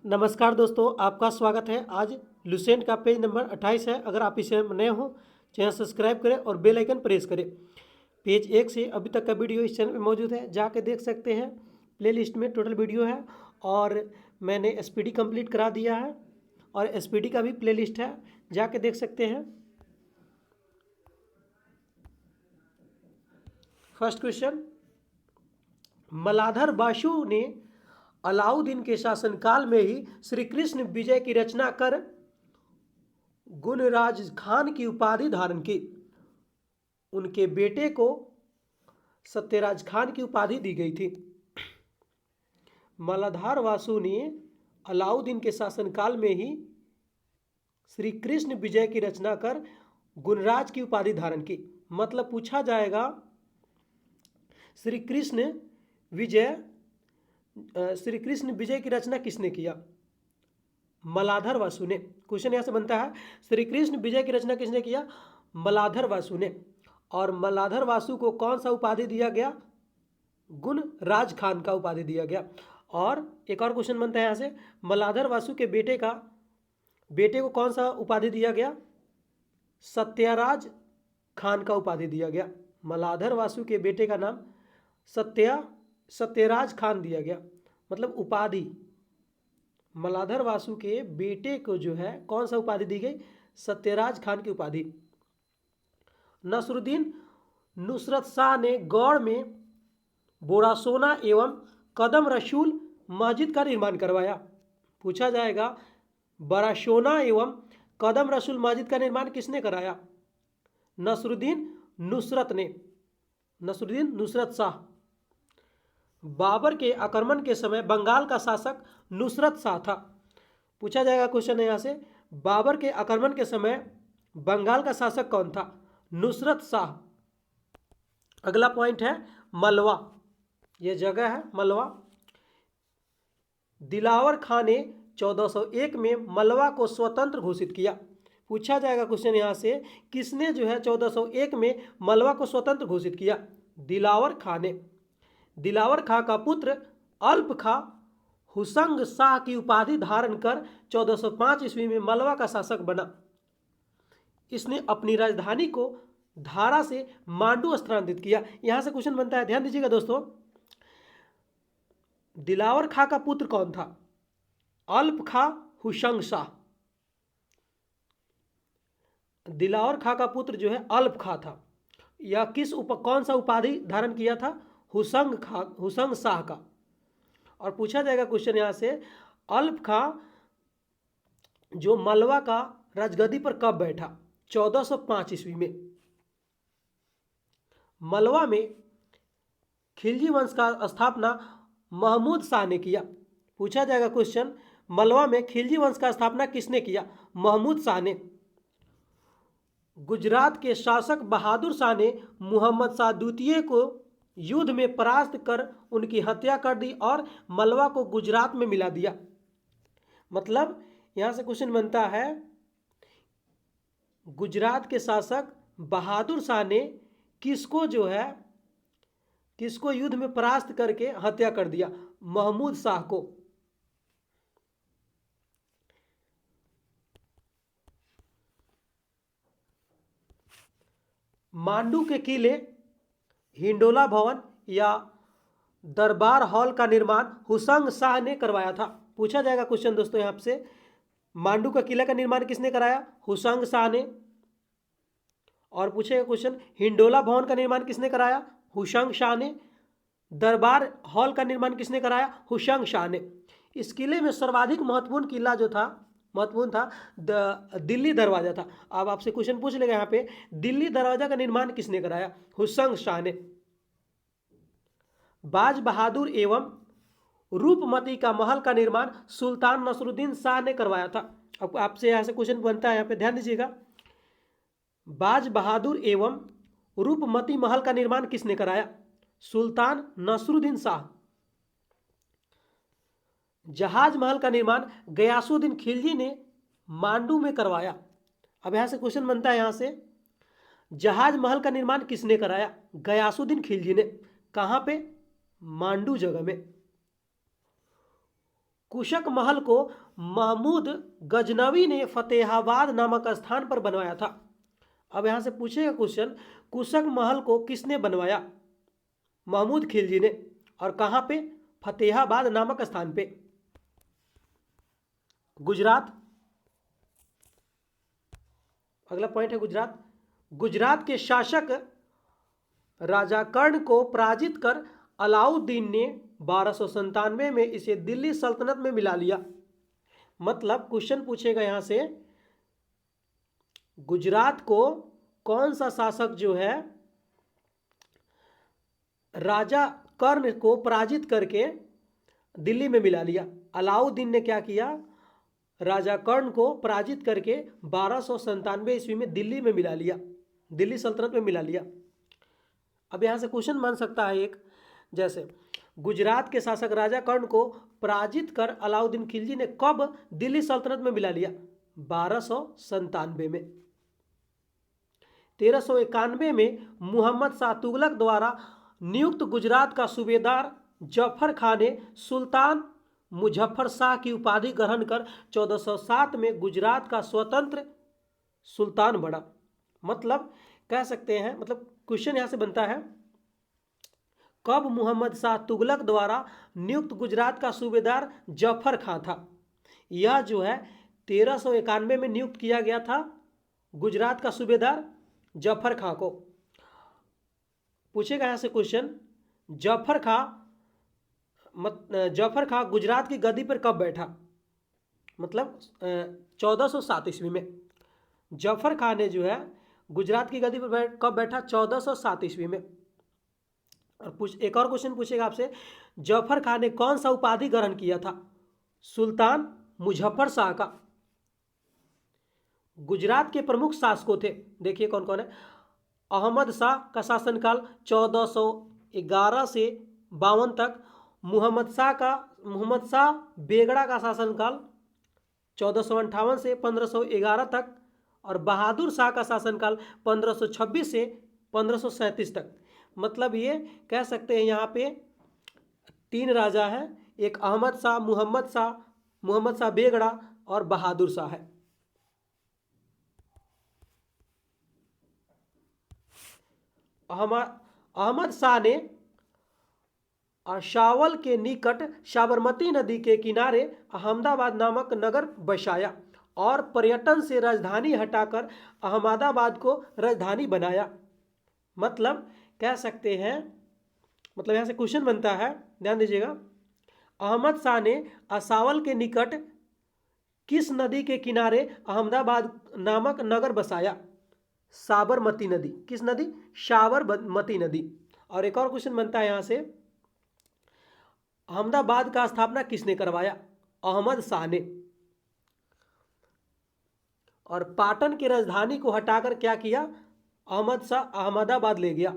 नमस्कार दोस्तों, आपका स्वागत है। आज लुसेंट का पेज नंबर 28 है। अगर आप इसे नए हो, चैनल सब्सक्राइब करें और बेल आइकन प्रेस करें। पेज 1 से अभी तक का वीडियो इस चैनल में मौजूद है, जाके देख सकते हैं। प्लेलिस्ट में टोटल वीडियो है और मैंने एसपीडी कंप्लीट करा दिया है और एसपीडी का भी प्लेलिस्ट है, जाके देख सकते हैं। फर्स्ट क्वेश्चन, मलाधर बासु ने अलाउद्दीन के शासनकाल में ही श्री कृष्ण विजय की रचना कर गुणराज खान की उपाधि धारण की। उनके बेटे को सत्यराज खान की उपाधि दी गई थी। मलाधार वासु ने अलाउद्दीन के शासनकाल में ही श्री कृष्ण विजय की रचना कर गुणराज की उपाधि धारण की। मतलब पूछा जाएगा श्री कृष्ण विजय की रचना किसने किया? मलाधर वासु ने। क्वेश्चन यहां से बनता है, श्री कृष्ण विजय की रचना किसने किया? मलाधर वासु ने। और मलाधर वासु को कौन सा उपाधि दिया गया? गुणराज खान का उपाधि दिया गया। और एक और क्वेश्चन बनता है यहां से, मलाधर वासु के बेटे को कौन सा उपाधि दिया गया? सत्यराज खान का उपाधि दिया गया। मलाधर वासु के बेटे का नाम सत्यराज खान दिया गया। मतलब उपाधि मलाधर वासु के बेटे को जो है कौन सा उपाधि दी गई? सत्यराज खान की उपाधि। नसरुद्दीन नुसरत शाह ने गौड़ में बोरासोना एवं कदम रसूल मस्जिद का निर्माण करवाया। पूछा जाएगा बरासोना एवं कदम रसूल मस्जिद का निर्माण किसने कराया? नसरुद्दीन नुसरत शाह। बाबर के आक्रमण के समय बंगाल का शासक नुसरत शाह था। पूछा जाएगा क्वेश्चन है यहां से, बाबर के आक्रमण के समय बंगाल का शासक कौन था? नुसरत शाह। अगला पॉइंट है मलवा। यह जगह है मलवा। दिलावर खां ने 1401 में मलवा को स्वतंत्र घोषित किया। पूछा जाएगा क्वेश्चन यहां से, किसने जो है 1401 में मलवा को स्वतंत्र घोषित किया? दिलावर खां ने। दिलावर खां का पुत्र अल्प खां हुसंग शाह की उपाधि धारण कर 1405 ईस्वी में मलवा का शासक बना। इसने अपनी राजधानी को धारा से मांडू स्थानांतरित किया। यहां से क्वेश्चन बनता है, ध्यान दीजिएगा दोस्तों। दिलावर खां का पुत्र कौन था? अल्प खां हुसंग शाह। दिलावर खां का पुत्र जो है अल्प खां था। यह कौन सा उपाधि धारण किया था? हुसंग शाह का। और पूछा जाएगा क्वेश्चन यहां से, अल्प खां जो मलवा का राजगद्दी पर कब बैठा? 1405 ईस्वी में। मलवा में खिलजी वंश का स्थापना महमूद शाह ने किया। पूछा जाएगा क्वेश्चन, मलवा में खिलजी वंश का स्थापना किसने किया? महमूद शाह ने। गुजरात के शासक बहादुर शाह ने मुहम्मद शाह द्वितीय को युद्ध में परास्त कर उनकी हत्या कर दी और मलवा को गुजरात में मिला दिया। मतलब यहां से क्वेश्चन बनता है, गुजरात के शासक बहादुर शाह ने किसको युद्ध में परास्त करके हत्या कर दिया? महमूद शाह को। मांडू के किले हिंडोला भवन या दरबार हॉल का निर्माण हुसंग शाह ने करवाया था। पूछा जाएगा क्वेश्चन दोस्तों यहां से, मांडू का किला का निर्माण किसने कराया? हुसंग शाह ने। और पूछेगा क्वेश्चन, हिंडोला भवन का निर्माण किसने कराया? हुसंग शाह ने। दरबार हॉल का निर्माण किसने कराया? हुसंग शाह ने। इस किले में सर्वाधिक महत्वपूर्ण था दिल्ली दरवाजा था। अब आपसे क्वेश्चन पूछ लेगा यहाँ पे, दिल्ली दरवाजा का निर्माण किसने कराया? हुसंग शाह ने। बाज बहादुर एवं रूपमती का महल का निर्माण सुल्तान नसरुद्दीन शाह ने करवाया था। अब आपसे यहां से क्वेश्चन बनता है, यहाँ पे ध्यान दीजिएगा। बाज बहादुर एवं रूपमती महल का निर्माण किसने कराया? सुल्तान नसरुद्दीन शाह। जहाज महल का निर्माण गयासुद्दीन खिलजी ने मांडू में करवाया। अब यहां से क्वेश्चन बनता है, यहां से जहाज महल का निर्माण किसने कराया? गयासुद्दीन खिलजी ने। कहां पे? मांडू जगह में। कुशक महल को महमूद गजनवी ने फतेहाबाद नामक स्थान पर बनवाया था। अब यहाँ से पूछेगा क्वेश्चन, कुशक महल को किसने बनवाया? महमूद खिलजी ने। और कहाँ पे? फतेहाबाद नामक स्थान पे, गुजरात। अगला पॉइंट है गुजरात। गुजरात के शासक राजा कर्ण को पराजित कर अलाउद्दीन ने 1297 में इसे दिल्ली सल्तनत में मिला लिया। मतलब क्वेश्चन पूछेगा यहां से, गुजरात को कौन सा शासक जो है राजा कर्ण को पराजित करके दिल्ली में मिला लिया? अलाउद्दीन ने क्या किया? राजा कर्ण को पराजित करके 1297 ईस्वी में दिल्ली में मिला लिया, दिल्ली सल्तनत में मिला लिया। अब यहाँ से क्वेश्चन बन सकता है एक, जैसे गुजरात के शासक राजा कर्ण को पराजित कर अलाउद्दीन खिलजी ने कब दिल्ली सल्तनत में मिला लिया? 1297 में। 1391 में मोहम्मद शाह तुगलक द्वारा नियुक्त गुजरात का सूबेदार जफर खान ने सुल्तान मुजफ्फर शाह की उपाधि ग्रहण कर 1407 में गुजरात का स्वतंत्र सुल्तान बना। मतलब कह सकते हैं, मतलब क्वेश्चन यहां से बनता है, कब मोहम्मद शाह तुगलक द्वारा नियुक्त गुजरात का सूबेदार जफर खां था? यह जो है 1391 में नियुक्त किया गया था गुजरात का सूबेदार जफर खां को। पूछेगा यहां से क्वेश्चन, जफर खां गुजरात की गद्दी पर कब बैठा? मतलब 1407 ईस्वी में जफर खां ने जो है गुजरात की गद्दी पर कब बैठा? 1407 ईस्वी में। और एक और क्वेश्चन पूछेगा आपसे, जफर खां ने कौन सा उपाधि ग्रहण किया था? सुल्तान मुजफ्फर शाह का। गुजरात के प्रमुख शासकों थे, देखिए कौन कौन है। अहमद शाह का शासनकाल 1411 से 52 तक, मोहम्मद शाह बेगड़ा का शासनकाल 1458 से 1511 तक, और बहादुर शाह का शासनकाल 1526 से 1537 तक। मतलब ये कह सकते हैं यहाँ पे 3 राजा हैं, एक अहमद शाह, मोहम्मद शाह बेगड़ा और बहादुर शाह है। अहमद शाह ने शावल के निकट साबरमती नदी के किनारे अहमदाबाद नामक नगर बसाया और पर्यटन से राजधानी हटाकर अहमदाबाद को राजधानी बनाया। मतलब कह सकते हैं, मतलब यहाँ से क्वेश्चन बनता है, ध्यान दीजिएगा, अहमद शाह ने असावल के निकट किस नदी के किनारे अहमदाबाद नामक नगर बसाया? साबरमती नदी। किस नदी? साबरमती नदी। और एक और क्वेश्चन बनता है यहाँ से, अहमदाबाद का स्थापना किसने करवाया? अहमद शाह ने। और पाटन की राजधानी को हटाकर क्या किया? अहमद शाह अहमदाबाद ले गया।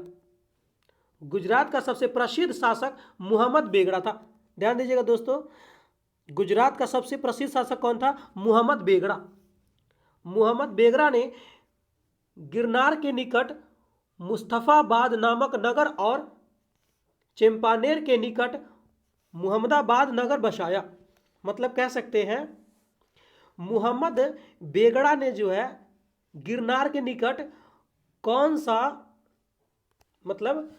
गुजरात का सबसे प्रसिद्ध शासक मोहम्मद बेगड़ा था। ध्यान दीजिएगा दोस्तों, गुजरात का सबसे प्रसिद्ध शासक कौन था? मोहम्मद बेगड़ा। मोहम्मद बेगड़ा ने गिरनार के निकट मुस्तफाबाद नामक नगर और चंपानेर के निकट मुहम्मदाबाद नगर बसाया। मतलब कह सकते हैं मोहम्मद बेगड़ा ने जो है गिरनार के निकट कौन सा, मतलब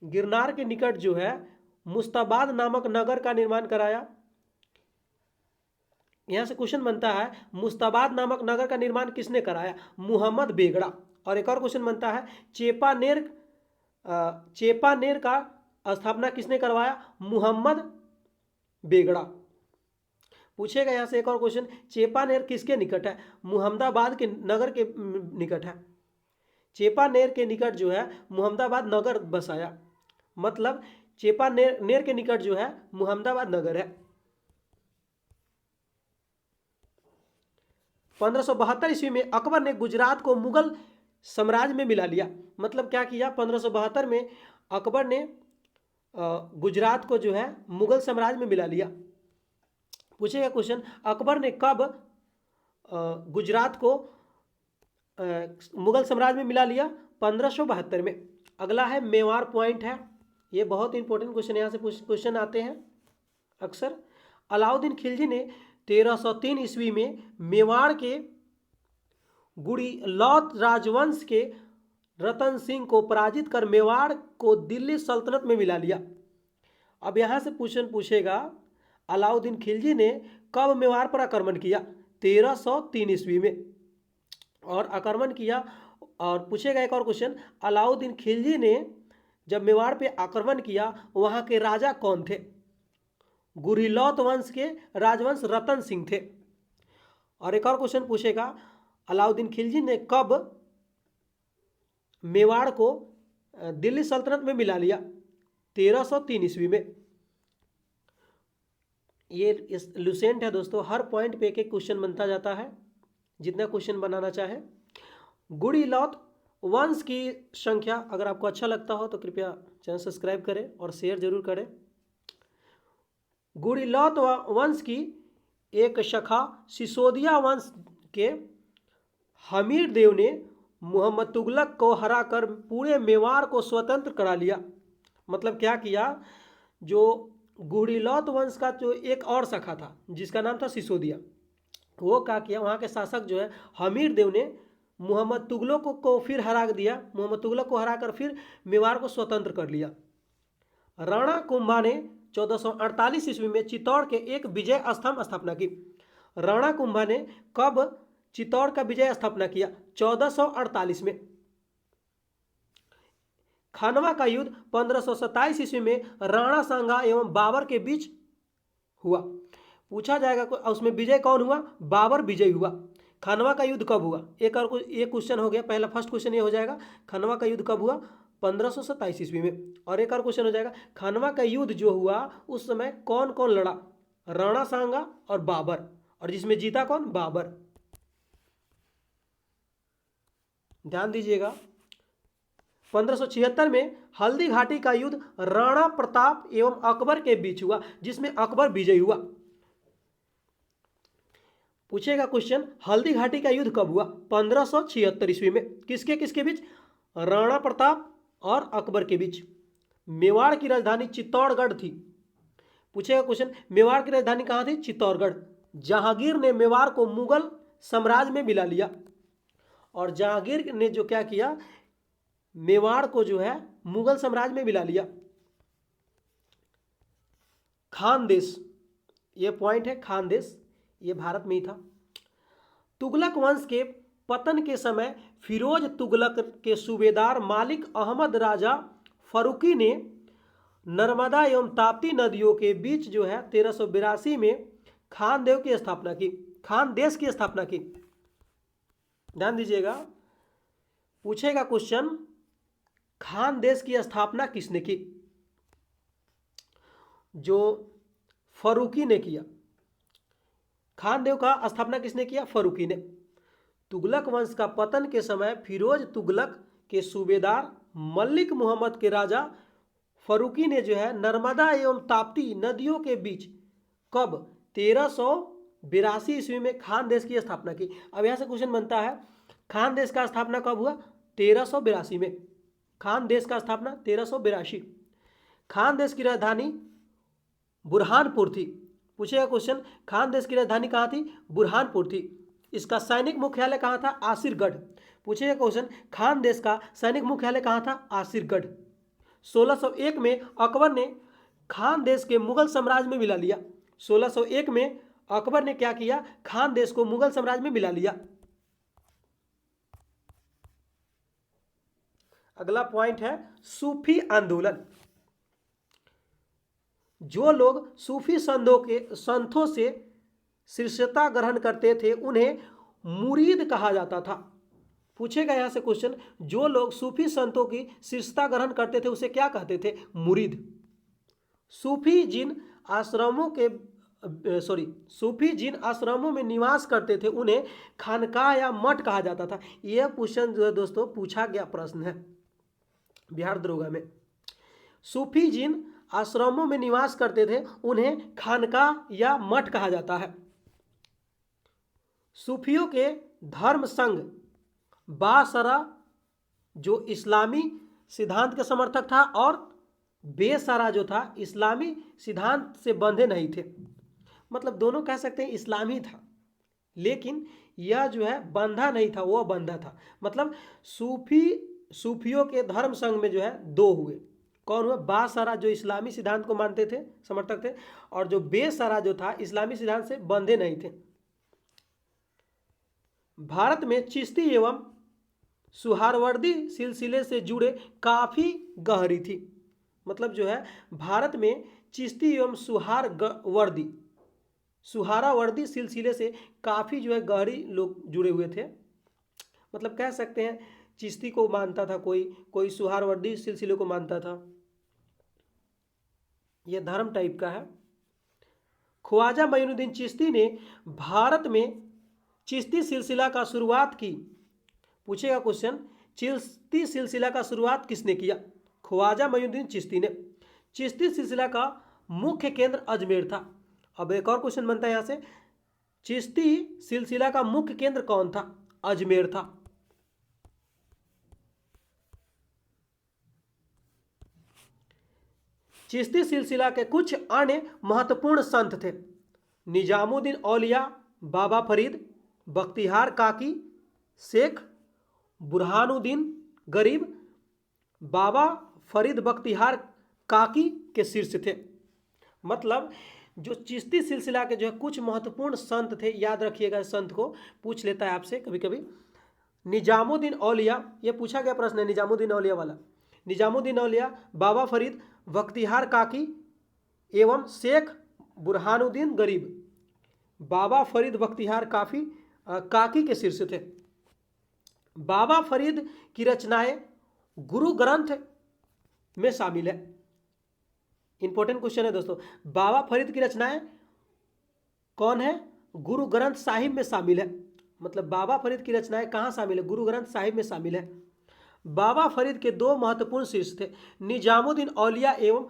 गिरनार के निकट जो है मुस्तफाबाद नामक नगर का निर्माण कराया। यहां से क्वेश्चन बनता है, मुस्तफाबाद नामक नगर का निर्माण किसने कराया? मोहम्मद बेगड़ा। और एक और क्वेश्चन बनता है, चेपानेर का स्थापना किसने करवाया? मोहम्मद बेगड़ा। पूछेगा यहां से एक और क्वेश्चन, चेपानेर किसके निकट है? मुहम्मदाबाद के नगर के निकट है। चेपानेर के निकट जो है मुहम्मदाबाद नगर बसाया। मतलब चेपानेर के निकट जो है मुहम्मदाबाद नगर है। 1572 ईस्वी में अकबर ने गुजरात को मुगल साम्राज्य में मिला लिया। मतलब क्या किया? 1572 में अकबर ने गुजरात को जो है मुगल साम्राज्य में मिला लिया। पूछेगा क्वेश्चन, अकबर ने कब गुजरात को मुगल साम्राज्य में मिला लिया? 1572 में। अगला है मेवाड़ पॉइंट है, ये बहुत इंपॉर्टेंट क्वेश्चन, यहाँ से क्वेश्चन आते हैं अक्सर। अलाउद्दीन खिलजी ने 1303 ईस्वी में मेवाड़ के गुड़िलौत राजवंश के रतन सिंह को पराजित कर मेवाड़ को दिल्ली सल्तनत में मिला लिया। अब यहाँ से क्वेश्चन पूछेगा, अलाउद्दीन खिलजी ने कब मेवाड़ पर आक्रमण किया? 1303 ईस्वी में, और आक्रमण किया। और पूछेगा एक और क्वेश्चन, अलाउद्दीन खिलजी ने जब मेवाड़ पे आक्रमण किया वहाँ के राजा कौन थे? गुड़िलौत वंश के राजवंश रतन सिंह थे। और एक और क्वेश्चन पूछेगा, अलाउद्दीन खिलजी ने कब मेवाड़ को दिल्ली सल्तनत में मिला लिया? 1303 ईस्वी में। ये लुसेंट है दोस्तों, हर पॉइंट पे एक एक क्वेश्चन बनता जाता है, जितना क्वेश्चन बनाना चाहे। गुड़िलौत वंश की संख्या, अगर आपको अच्छा लगता हो तो कृपया चैनल सब्सक्राइब करें और शेयर जरूर करें। गुड़िलौत वंश की एक शाखा सिसोदिया वंश के हमीर देव ने मोहम्मद तुगलक को हराकर पूरे मेवाड़ को स्वतंत्र करा लिया। मतलब क्या किया, जो गुड़िलौत वंश का जो एक और शाखा था जिसका नाम था सिसोदिया, वो क्या किया, वहाँ के शासक जो है हमीर देव ने मोहम्मद तुगलक को फिर हरा दिया। मोहम्मद तुगलक को हराकर फिर मेवाड़ को स्वतंत्र कर लिया। राणा कुंभा ने 1448 ईस्वी में चित्तौड़ के एक विजय स्तंभ स्थापना की। राणा कुंभा ने कब चित्तौड़ का विजय स्थापना किया? 1448 में। खानवा का युद्ध 1527 ईस्वी में राणा सांगा एवं बाबर के बीच हुआ। पूछा जाएगा उसमें विजय कौन हुआ? बाबर विजय हुआ। खानवा का युद्ध कब हुआ? एक और एक क्वेश्चन हो गया, पहला फर्स्ट क्वेश्चन ये हो जाएगा, खानवा का युद्ध कब हुआ? 1527 ईस्वी में। और एक और क्वेश्चन हो जाएगा, खानवा का युद्ध जो हुआ उस समय कौन कौन लड़ा? राणा सांगा और बाबर, और जिसमें जीता कौन? बाबर। ध्यान दीजिएगा। 1576 में हल्दी घाटी का युद्ध राणा प्रताप एवं अकबर के बीच हुआ, जिसमें अकबर विजयी हुआ। पूछेगा क्वेश्चन, हल्दी घाटी का युद्ध कब हुआ? 1576 ईस्वी में। किसके किसके बीच? राणा प्रताप और अकबर के बीच। मेवाड़ की राजधानी चित्तौड़गढ़ थी। पूछेगा क्वेश्चन, मेवाड़ की राजधानी कहाँ थी? चित्तौड़गढ़। जहांगीर ने मेवाड़ को मुगल साम्राज्य में मिला लिया, और जहांगीर ने जो क्या किया, मेवाड़ को जो है मुगल साम्राज्य में मिला लिया। खानदेश, ये पॉइंट है, खानदेश ये भारत में ही था। तुगलक वंश के पतन के समय फिरोज तुगलक के सूबेदार मालिक अहमद राजा फरूकी ने नर्मदा एवं ताप्ती नदियों के बीच जो है 1382 में खानदेव की स्थापना की, खानदेश की स्थापना की। ध्यान दीजिएगा। पूछेगा क्वेश्चन, खानदेश की स्थापना किसने की? जो फरूकी ने किया। खानदेव का स्थापना किसने किया? फरूकी ने। तुगलक वंश का पतन के समय फिरोज तुगलक के सूबेदार मलिक मोहम्मद के राजा फरूकी ने जो है नर्मदा एवं ताप्ती नदियों के बीच कब? 1382 ईस्वी में खानदेश की स्थापना की। अब यहाँ से क्वेश्चन बनता है, खानदेश का स्थापना कब हुआ? 1382 में। खानदेश का स्थापना 1382। खानदेश की राजधानी बुरहानपुर थी। पूछेगा क्वेश्चन, खानदेश की राजधानी कहाँ थी? बुरहानपुर थी। इसका सैनिक मुख्यालय कहाँ था? आसिरगढ़। पूछेगा क्वेश्चन, खानदेश का सैनिक मुख्यालय कहाँ था? आसिरगढ़। 1601 में अकबर ने खानदेश के मुगल साम्राज्य में मिला लिया। 1601 में अकबर ने क्या किया? खानदेश को मुगल साम्राज्य में मिला लिया। अगला पॉइंट है सूफी आंदोलन। जो लोग सूफी संतों से शिष्यता ग्रहण करते थे उन्हें मुरीद कहा जाता था। पूछेगा यहां से क्वेश्चन, जो लोग सूफी संतों की शिष्यता ग्रहण करते थे उसे क्या कहते थे? मुरीद। सूफी जिन आश्रमों में निवास करते थे उन्हें खानकाह या मठ कहा जाता था। यह क्वेश्चन जो है दोस्तों पूछा गया प्रश्न है बिहार दरोगा में। सूफी जिन आश्रमों में निवास करते थे उन्हें खानकाह या मठ कहा जाता है। सूफियों के धर्म संघ बासरा जो इस्लामी सिद्धांत के समर्थक था और बेसरा जो था इस्लामी सिद्धांत से बंधे नहीं थे। मतलब दोनों कह सकते हैं इस्लाम ही था, लेकिन यह जो है बंधा नहीं था, वह बंधा था। मतलब सूफियों के धर्म संघ में जो है दो हुए। कौन हुआ? बासरा जो इस्लामी सिद्धांत को मानते थे, समर्थक थे, और जो बेसरा जो था इस्लामी सिद्धांत से बंधे नहीं थे। भारत में चिश्ती एवं सुहारवर्दी सिलसिले से जुड़े काफ़ी गहरी थी। मतलब जो है भारत में चिश्ती एवं सुहारावर्दी सिलसिले से काफ़ी जो है गहरी लोग जुड़े हुए थे। मतलब कह सकते हैं चिश्ती को मानता था कोई, कोई सुहारवर्दी सिलसिले को मानता था। यह धर्म टाइप का है। ख्वाजा मोइनुद्दीन चिश्ती ने भारत में चिश्ती सिलसिला का शुरुआत की। पूछेगा क्वेश्चन, चिश्ती सिलसिला का शुरुआत किसने किया? ख्वाजा मोइनुद्दीन चिश्ती ने। चिश्ती सिलसिला का मुख्य केंद्र अजमेर था। अब एक और क्वेश्चन बनता है यहाँ से, चिश्ती सिलसिला का मुख्य केंद्र कौन था? अजमेर था। चिश्ती सिलसिला के कुछ अन्य महत्वपूर्ण संत थे: निजामुद्दीन औलिया, बाबा फरीद, बख्तियार काकी, शेख बुरहानुद्दीन गरीब। बाबा फरीद बख्तियार काकी के शीर्ष थे। मतलब जो चिश्ती सिलसिला के जो है कुछ महत्वपूर्ण संत थे, याद रखिएगा, संत को पूछ लेता है आपसे कभी कभी। निजामुद्दीन औलिया, ये पूछा गया प्रश्न है निजामुद्दीन औलिया वाला। निजामुद्दीन औलिया, बाबा फरीद बख्तियार काकी एवं शेख बुरहानुद्दीन गरीब। बाबा फरीद बख्तियार काकी के शीर्ष थे। बाबा फरीद की रचनाएं गुरु ग्रंथ में शामिल है। इंपॉर्टेंट क्वेश्चन है दोस्तों, बाबा फरीद की रचनाएं कौन है? गुरु ग्रंथ साहिब में शामिल है। मतलब बाबा फरीद की रचनाएं कहाँ शामिल है? गुरु ग्रंथ साहिब में शामिल है। बाबा फरीद के दो महत्वपूर्ण शिष्य थे, निजामुद्दीन औलिया एवं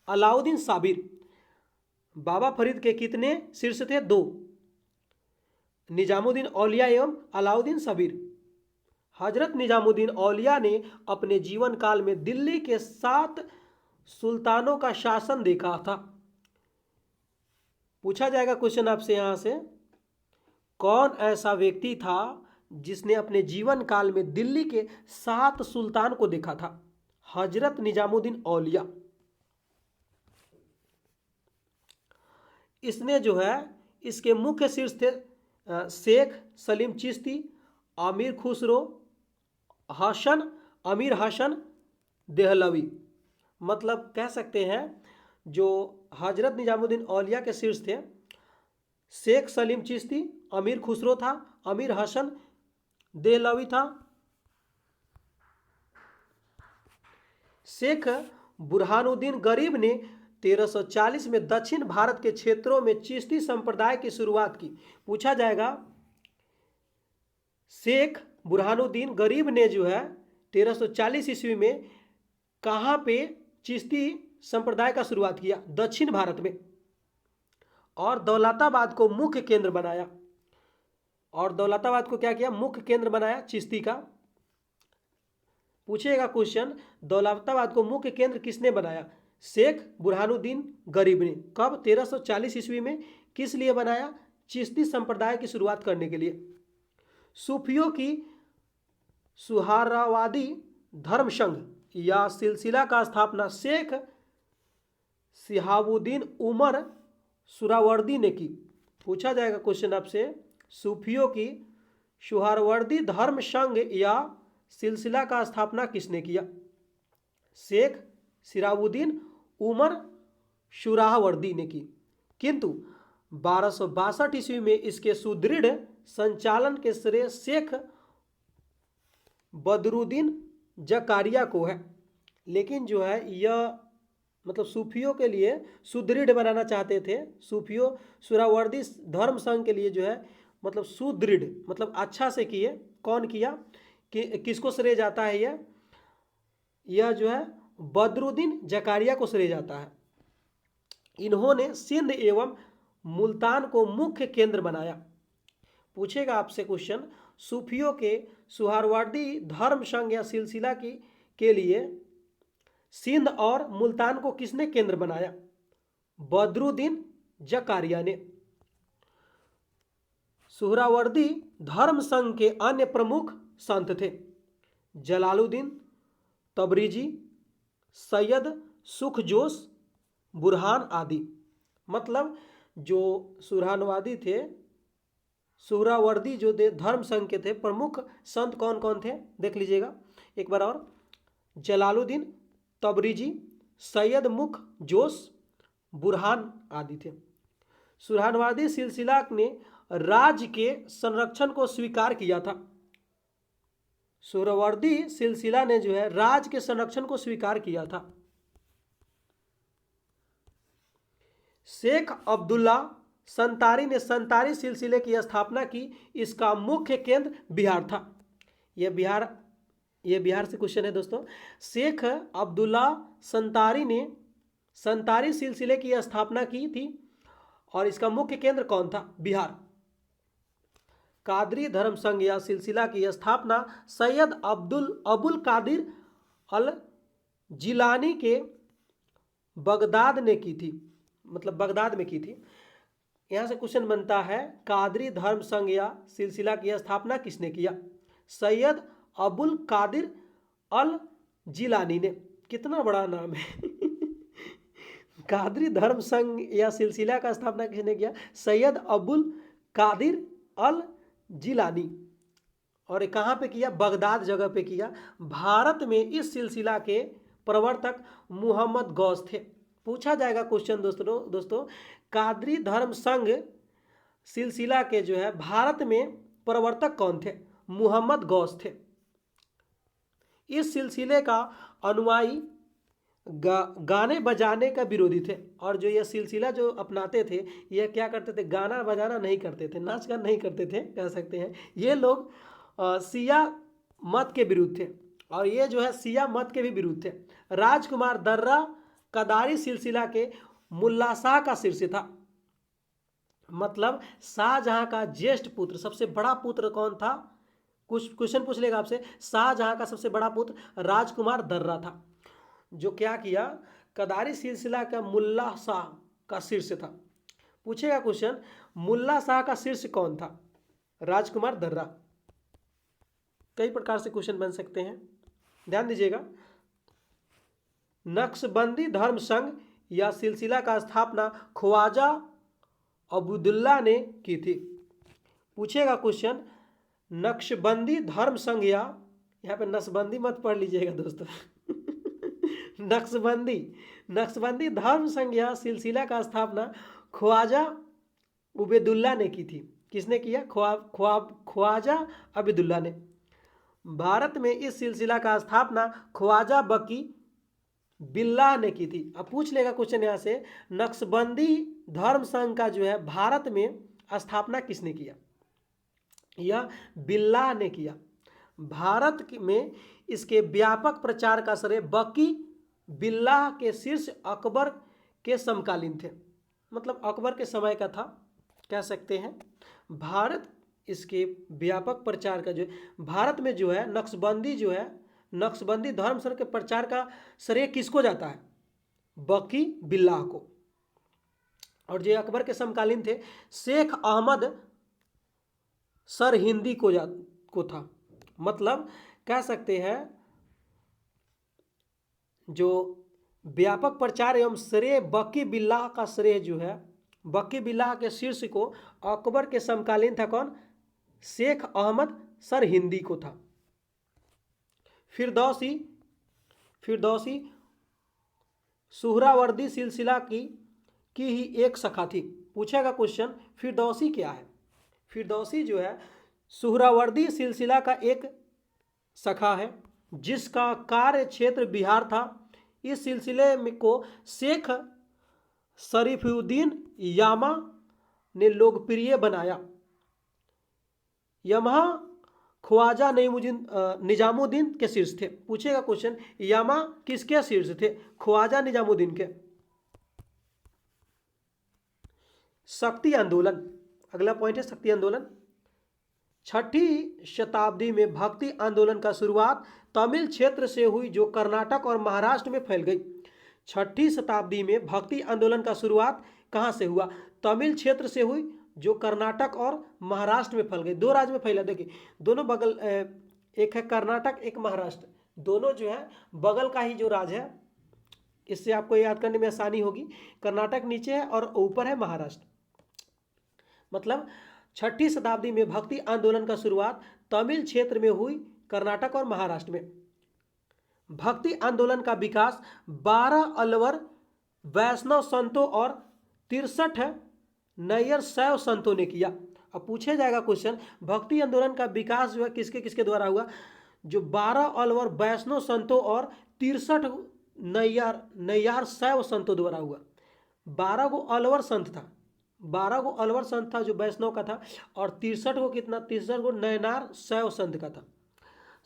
अलाउद्दीन साबिर। बाबा फरीद के कितने शिष्य थे? दो, निजामुद्दीन औलिया एवं अलाउद्दीन साबिर। हजरत निजामुद्दीन औलिया ने अपने जीवन काल में दिल्ली के 7 सुल्तानों का शासन देखा था। पूछा जाएगा क्वेश्चन आपसे यहां से, कौन ऐसा व्यक्ति था जिसने अपने जीवन काल में दिल्ली के 7 सुल्तान को देखा था? हजरत निजामुद्दीन औलिया। इसने जो है, इसके मुख्य शीर्ष थे शेख सलीम चिश्ती, अमीर खुसरो, अमीर हसन देहलवी। मतलब कह सकते हैं जो हजरत निजामुद्दीन औलिया के शीर्ष थे, शेख सलीम चिश्ती, अमीर खुसरो था, अमीर हसन देहलवी था। शेख बुरहानुद्दीन गरीब ने 1340 में दक्षिण भारत के क्षेत्रों में चिश्ती संप्रदाय की शुरुआत की। पूछा जाएगा, शेख बुरहानुद्दीन गरीब ने जो है 1340 ईस्वी में कहाँ पे चिश्ती संप्रदाय का शुरुआत किया? दक्षिण भारत में, और दौलताबाद को मुख्य केंद्र बनाया। और दौलताबाद को क्या किया? मुख्य केंद्र बनाया चिश्ती का। पूछेगा क्वेश्चन, दौलताबाद को मुख्य केंद्र किसने बनाया? शेख बुरहानुद्दीन गरीब ने। कब? 1340 ईस्वी में। किस लिए बनाया? चिश्ती संप्रदाय की शुरुआत करने के लिए। सूफियों की सुहारावादी धर्म संघ या सिलसिला का स्थापना शेख शिहाबुद्दीन उमर सुहरावर्दी ने की। पूछा जाएगा क्वेश्चन आपसे, सूफियों की सुहरावर्दी धर्म संघ या सिलसिला का स्थापना किसने किया? शेख शिहाबुद्दीन उमर सुहरावर्दी ने की। किंतु 1262 ईस्वी में इसके सुदृढ़ संचालन के श्रेय शेख बदरुद्दीन जकारिया को है। लेकिन जो है यह मतलब सूफियों के लिए सुदृढ़ बनाना चाहते थे। सूफियों सुहरावर्दी धर्म संघ के लिए जो है मतलब सुदृढ़ मतलब अच्छा से किए। कौन किया? कि किसको श्रेय जाता है? यह जो है बदरुद्दीन जकारिया को श्रेय जाता है। इन्होंने सिंध एवं मुल्तान को मुख्य केंद्र बनाया। पूछेगा आपसे क्वेश्चन, सूफियों के सुहरावर्दी धर्म संघ या सिलसिला के लिए सिंध और मुल्तान को किसने केंद्र बनाया? बदरुद्दीन जकारिया ने। सुहरावर्दी धर्म संघ के अन्य प्रमुख संत थे जलालुद्दीन तबरीजी, सैयद सुखजोश, बुरहान आदि। मतलब जो सुरहानवादी थे, सुहरावर्दी जो धर्म संघ के थे, प्रमुख संत कौन कौन थे देख लीजिएगा एक बार और। जलालुद्दीन तबरीजी, सैयद मुख जोश, बुरहान आदि थे। सुरहानवादी सिलसिला ने राज्य के संरक्षण को स्वीकार किया था। सुहरावर्दी सिलसिला ने जो है राज्य के संरक्षण को स्वीकार किया था। शेख अब्दुल्ला संतारी ने संतारी सिलसिले की स्थापना की। इसका मुख्य केंद्र बिहार था। यह बिहार से क्वेश्चन है दोस्तों। शेख अब्दुल्ला संतारी ने संतारी सिलसिले की स्थापना की थी और इसका मुख्य केंद्र कौन था? बिहार। कादरी धर्म संघ या सिलसिला की स्थापना सैयद अबुल कादिर अल जिलानी के बगदाद ने की थी, मतलब बगदाद में की थी। यहाँ से क्वेश्चन बनता है कादरी धर्म संघ या सिलसिला की स्थापना किसने किया? सैयद अबुल कादिर अल जिलानी ने। कितना बड़ा नाम है कादरी धर्म संघ या सिलसिला का स्थापना किसने किया? सैयद अबुल कादिर अल जिलानी। और कहाँ पे किया? बगदाद जगह पे किया। भारत में इस सिलसिला के प्रवर्तक मोहम्मद गौस थे। पूछा जाएगा क्वेश्चन दोस्तों कादरी धर्म संघ सिलसिला के जो है भारत में प्रवर्तक कौन थे? मोहम्मद गौस थे। इस सिलसिले का अनुयायी गाने बजाने का विरोधी थे। और जो यह सिलसिला जो अपनाते थे यह क्या करते थे? गाना बजाना नहीं करते थे, नाच गान नहीं करते थे कह सकते हैं। ये लोग शिया मत के विरुद्ध थे और ये जो है शिया मत के भी विरुद्ध थे। राजकुमार दर्रा कदारी सिलसिला के मुल्ला शाह का शिष्य था। मतलब शाहजहां का ज्येष्ठ पुत्र, सबसे बड़ा पुत्र कौन था? कुछ क्वेश्चन पूछ लेगा आपसे। शाहजहां का सबसे बड़ा पुत्र राजकुमार दर्रा था, जो क्या किया? कदारी सिलसिला का मुल्ला शाह का शिष्य था। पूछेगा क्वेश्चन मुल्ला शाह का शिष्य कौन था? राजकुमार दर्रा। कई प्रकार से क्वेश्चन बन सकते हैं, ध्यान दीजिएगा। नक्शबंदी धर्म संघ या सिलसिला का स्थापना ख्वाजा अबुदुल्ला ने की थी। पूछेगा क्वेश्चन नक्शबंदी धर्म संघ या, यहाँ पे नक्शबंदी मत पढ़ लीजिएगा दोस्तों नक्शबंदी धर्म संघ या सिलसिला का स्थापना ख्वाजा उबैदुल्ला ने की थी। किसने किया? ख्वाजा अबैदुल्ला ने। भारत में इस सिलसिला का स्थापना ख्वाजा बकी बिल्लाह ने की थी। अब पूछ लेगा क्वेश्चन यहाँ से नक्शबंदी धर्म संघ का जो है भारत में स्थापना किसने किया? यह बिल्लाह ने किया। भारत में इसके व्यापक प्रचार का श्रेय बकी बिल्लाह के शिष्य अकबर के समकालीन थे। मतलब अकबर के समय का था कह सकते हैं। भारत इसके व्यापक प्रचार का जो भारत में जो है नक्शबंदी जो है नक्शबंदी धर्म संघ के प्रचार का श्रेय किसको जाता है? बकी बिल्लाह को। और जो अकबर के समकालीन थे शेख अहमद सर हिंदी को था। मतलब कह सकते हैं जो व्यापक प्रचार एवं श्रेय बकी बिल्लाह का श्रेय जो है बकी बिल्लाह के शीर्ष को अकबर के समकालीन था कौन? शेख अहमद सर हिंदी को था। फिरदौसी सुहरावर्दी सिलसिला की ही एक शाखा थी। पूछेगा क्वेश्चन फिरदौसी क्या है? फिरदौसी जो है सुहरावर्दी सिलसिला का एक शाखा है जिसका कार्य क्षेत्र बिहार था। इस सिलसिले में को शेख शरीफुद्दीन यामा ने लोकप्रिय बनाया। यमहा ख्वाजा निजामुद्दीन के शीर्ष थे। पूछेगा क्वेश्चन यामा किसके शीर्ष थे? ख्वाजा निजामुद्दीन के। शक्ति आंदोलन, अगला पॉइंट है शक्ति आंदोलन। 6ठी शताब्दी में भक्ति आंदोलन का शुरुआत तमिल क्षेत्र से हुई जो कर्नाटक और महाराष्ट्र में फैल गई। 6ठी शताब्दी में भक्ति आंदोलन का शुरुआत कहाँ से हुआ? तमिल क्षेत्र से हुई जो कर्नाटक और महाराष्ट्र में फैल गए। दो राज्य में फैला, देखिए दोनों बगल, एक है कर्नाटक एक महाराष्ट्र, दोनों जो है बगल का ही जो राज्य है। इससे आपको याद करने में आसानी होगी। कर्नाटक नीचे है और ऊपर है महाराष्ट्र। मतलब 6ठी शताब्दी में भक्ति आंदोलन का शुरुआत तमिल क्षेत्र में हुई, कर्नाटक और महाराष्ट्र में। भक्ति आंदोलन का विकास 12 अलवर वैष्णव संतों और 63 नैयर शैव संतों ने किया। अब पूछा जाएगा क्वेश्चन, भक्ति आंदोलन का विकास जो है किसके किसके द्वारा हुआ? जो 12 अलवर वैष्णव संतों और 63 नैयार शैव संतों द्वारा हुआ। 12 गो अलवर संत था, 12 गो अलवर संत था जो वैष्णव का था, और 63 गो कितना, 63 गो नैनार शैव संत का था।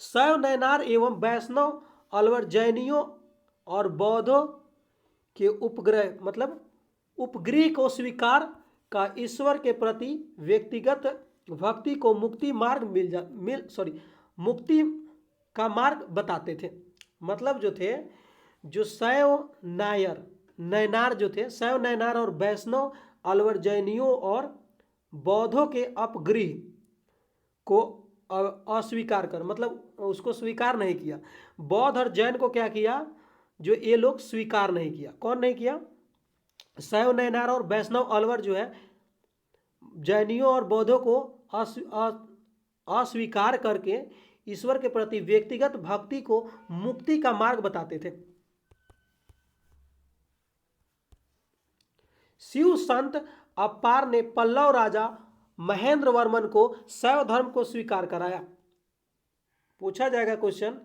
शैव, नैनार एवं वैष्णव अलवर जैनियों और बौद्धों के उपग्रह, मतलब उपग्रह को स्वीकार का ईश्वर के प्रति व्यक्तिगत भक्ति को मुक्ति का मार्ग बताते थे। मतलब जो थे, जो शैव नैनार जो थे, शैव नैनार और वैष्णव अलवर जैनियों और बौद्धों के अपग्रह को अस्वीकार कर, मतलब उसको स्वीकार नहीं किया। बौद्ध और जैन को क्या किया? जो ये लोग स्वीकार नहीं किया। कौन नहीं किया? शैव नैनार और वैष्णव अलवर जो है जैनियों और बौद्धों को अस्वीकार करके ईश्वर के प्रति व्यक्तिगत भक्ति को मुक्ति का मार्ग बताते थे। शिव संत अपार ने पल्लव राजा महेंद्र वर्मन को शैव धर्म को स्वीकार कराया। पूछा जाएगा क्वेश्चन,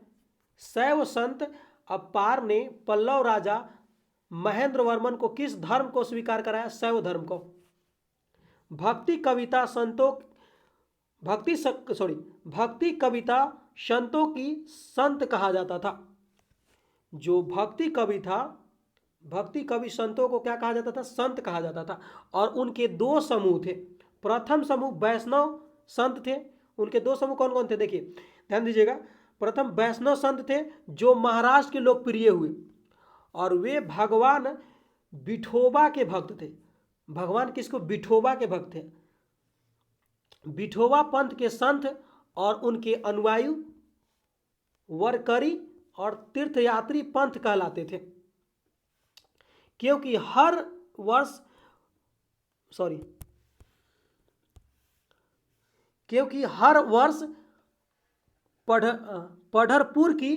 शैव संत अपार ने पल्लव राजा महेंद्र वर्मन को किस धर्म को स्वीकार कराया? शैव धर्म को। भक्ति कविता संतों की संत कहा जाता था। जो भक्ति कवि संतों को क्या कहा जाता था? संत कहा जाता था। और उनके दो समूह थे। प्रथम समूह वैष्णव संत थे। उनके दो समूह कौन कौन थे? देखिए ध्यान दीजिएगा। प्रथम वैष्णव संत थे जो महाराष्ट्र के लोकप्रिय हुए, और वे भगवान विठोबा के भक्त थे। भगवान किसको? विठोबा के भक्त थे। विठोबा पंथ के संत और उनके अनुयायी वरकरी और तीर्थयात्री पंथ कहलाते थे, क्योंकि हर वर्ष पढ़रपुर की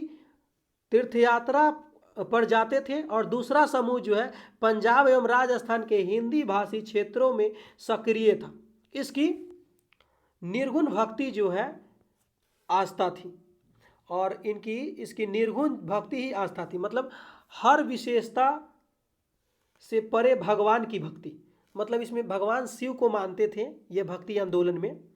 तीर्थयात्रा पर जाते थे। और दूसरा समूह जो है पंजाब एवं राजस्थान के हिंदी भाषी क्षेत्रों में सक्रिय था। इसकी निर्गुण भक्ति जो है आस्था थी, और इसकी निर्गुण भक्ति ही आस्था थी। मतलब हर विशेषता से परे भगवान की भक्ति, मतलब इसमें भगवान शिव को मानते थे ये भक्ति आंदोलन में।